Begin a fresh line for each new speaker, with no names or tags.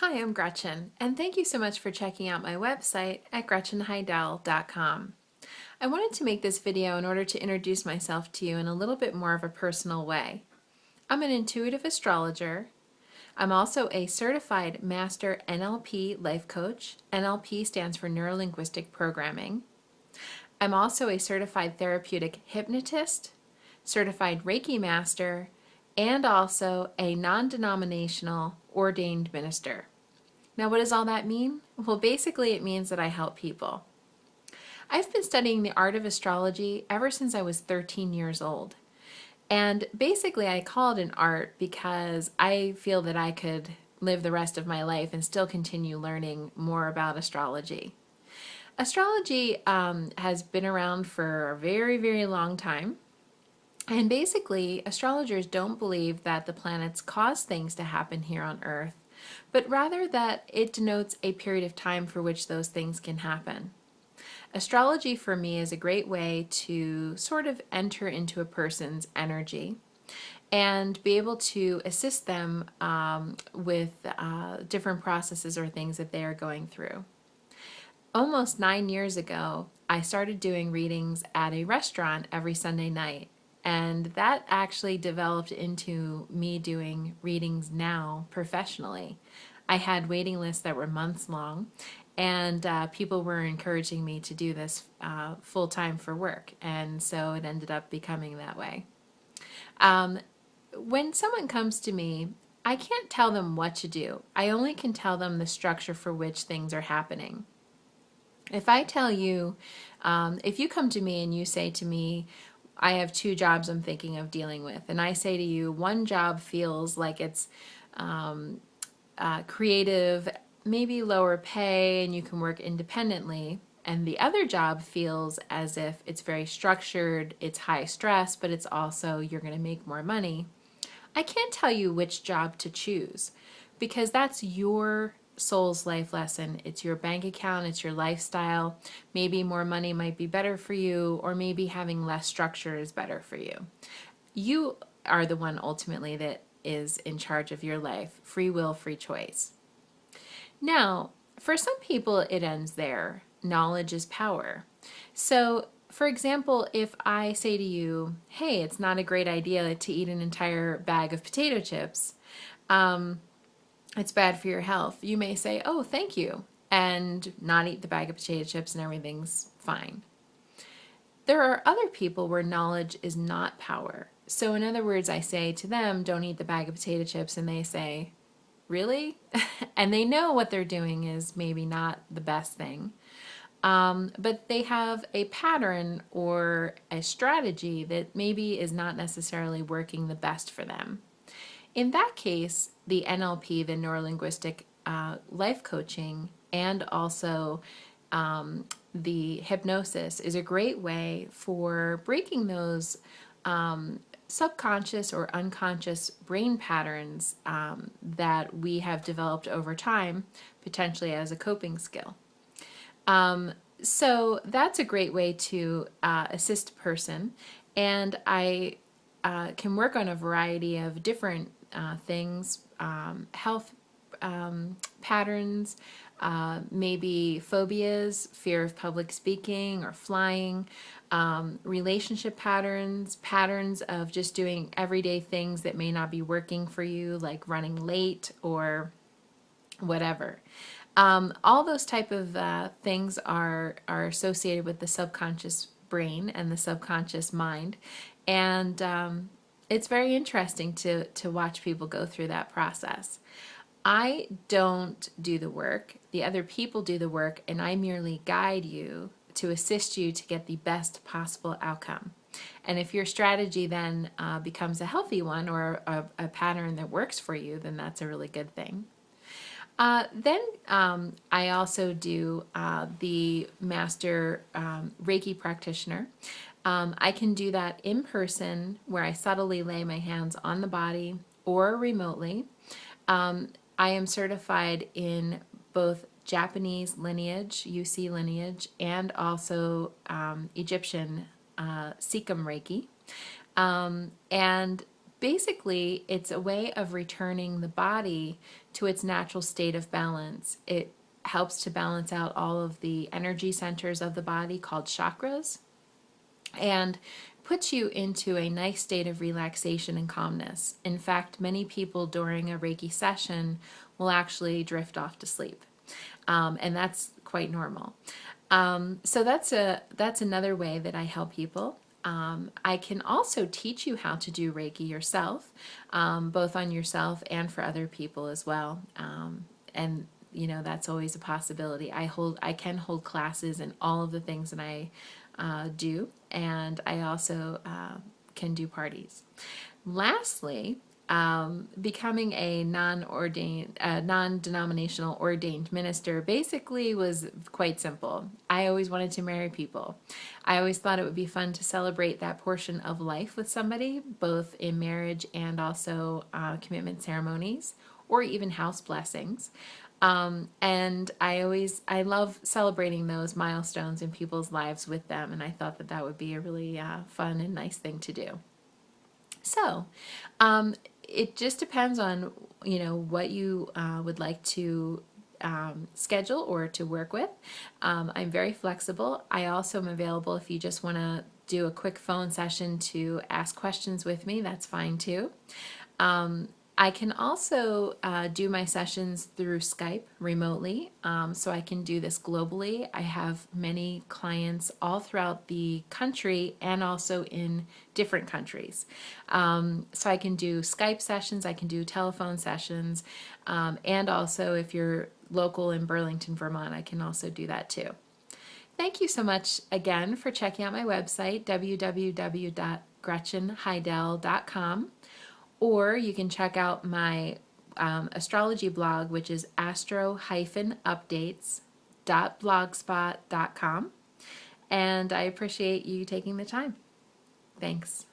Hi, I'm Gretchen, and thank you so much for checking out my website at gretchenhidell.com. I wanted to make this video in order to introduce myself to you in a little bit more of a personal way. I'm an intuitive astrologer. I'm also a certified master NLP Life Coach. NLP stands for Neuro-Linguistic Programming. I'm also a certified therapeutic hypnotist, certified Reiki Master, and also a non-denominational ordained minister. Now, what does all that mean? Well, basically it means that I help people. I've been studying the art of astrology ever since I was 13 years old. And basically I call it an art because I feel that I could live the rest of my life and still continue learning more about astrology. Astrology has been around for a very, very long time. And basically, astrologers don't believe that the planets cause things to happen here on Earth, but rather that it denotes a period of time for which those things can happen. Astrology for me is a great way to sort of enter into a person's energy and be able to assist them with different processes or things that they are going through. Almost 9 years ago, I started doing readings at a restaurant every Sunday night. And that actually developed into me doing readings now professionally. I had waiting lists that were months long, and people were encouraging me to do this full time for work. And so it ended up becoming that way. When someone comes to me, I can't tell them what to do. I only can tell them the structure for which things are happening. If I tell you, if you come to me and you say to me, I have two jobs I'm thinking of dealing with, and I say to you, one job feels like it's creative, maybe lower pay, and you can work independently, and the other job feels as if it's very structured, it's high stress, but it's also you're going to make more money. I can't tell you which job to choose because that's your soul's life lesson. It's your bank account, it's your lifestyle. Maybe more money might be better for you, or maybe having less structure is better for you. You are the one ultimately that is in charge of your life. Free will, free choice. Now, for some people, it ends there. Knowledge is power. So, for example, if I say to you, hey, it's not a great idea to eat an entire bag of potato chips, it's bad for your health, you may say, oh, thank you, and not eat the bag of potato chips and everything's fine. There are other people where knowledge is not power. So in other words, I say to them, don't eat the bag of potato chips, and they say, really? And they know what they're doing is maybe not the best thing. But they have a pattern or a strategy that maybe is not necessarily working the best for them. In that case, the NLP, the Neuro-Linguistic Life Coaching, and also the Hypnosis is a great way for breaking those subconscious or unconscious brain patterns that we have developed over time, potentially as a coping skill. So that's a great way to assist a person, and I can work on a variety of different things, health patterns, maybe phobias, fear of public speaking or flying, relationship patterns, patterns of just doing everyday things that may not be working for you, like running late or whatever. All those type of things are associated with the subconscious brain and the subconscious mind, and it's very interesting to watch people go through that process. I don't do the work. The other people do the work, and I merely guide you to assist you to get the best possible outcome. And if your strategy then becomes a healthy one or a pattern that works for you, then that's a really good thing. Then I also do the Master Reiki practitioner. I can do that in person where I subtly lay my hands on the body or remotely. I am certified in both Japanese lineage, UC lineage, and also Egyptian Sikkim Reiki. And basically, it's a way of returning the body to its natural state of balance. It helps to balance out all of the energy centers of the body called chakras and puts you into a nice state of relaxation and calmness. In fact, many people during a Reiki session will actually drift off to sleep, and that's quite normal. So that's another way that I help people. I can also teach you how to do Reiki yourself, both on yourself and for other people as well. And that's always a possibility. I can hold classes in all of the things that I do, and I also can do parties. Lastly, becoming a non-denominational ordained minister basically was quite simple. I always wanted to marry people. I always thought it would be fun to celebrate that portion of life with somebody, both in marriage and also commitment ceremonies or even house blessings. And I love celebrating those milestones in people's lives with them, and I thought that would be a really fun and nice thing to do. So, it just depends on what you would like to schedule or to work with. I'm very flexible. I also am available if you just want to do a quick phone session to ask questions with me. That's fine too. I can also do my sessions through Skype remotely, so I can do this globally. I have many clients all throughout the country and also in different countries. So I can do Skype sessions, I can do telephone sessions, and also if you're local in Burlington, Vermont, I can also do that too. Thank you so much again for checking out my website, www.gretchenhidell.com. Or you can check out my astrology blog, which is astro-updates.blogspot.com. And I appreciate you taking the time. Thanks.